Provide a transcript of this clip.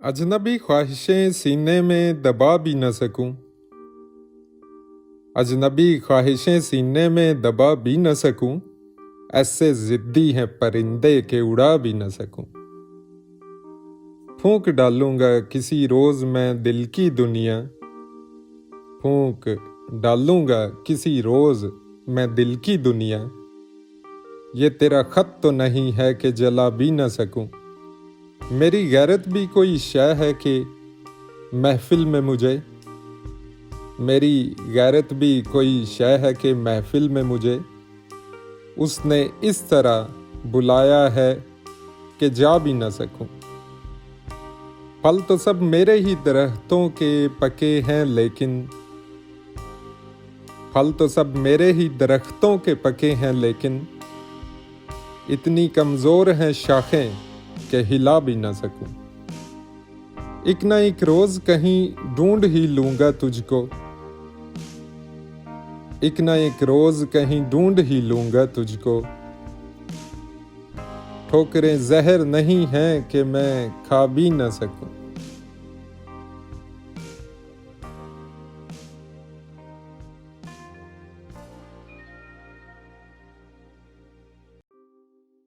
अजनबी ख्वाहिशें सीने में दबा भी न सकूं, अजनबी ख्वाहिशें सीने में दबा भी न सकूं, ऐसे जिद्दी हैं परिंदे के उड़ा भी न सकूं। फूंक डालूंगा किसी रोज मैं दिल की दुनिया, फूंक डालूंगा किसी रोज मैं दिल की दुनिया। ये तेरा खत तो नहीं है कि जला भी न सकूं, मेरी गैरत भी कोई शय है कि महफिल में मुझे, मेरी गैरत भी कोई शय है कि महफिल में मुझे उसने इस तरह बुलाया है कि जा भी न सकूं। फल तो सब मेरे ही दरख्तों के पके हैं लेकिन, फल तो सब मेरे ही दरख्तों के पके हैं लेकिन, इतनी कमज़ोर हैं शाखें कि हिला भी न सकूं। एक ना एक रोज कहीं ढूंढ ही लूंगा तुझको, एक ना एक रोज कहीं ढूंढ ही लूंगा तुझको। ठोकरें जहर नहीं हैं कि मैं खा भी न सकूं।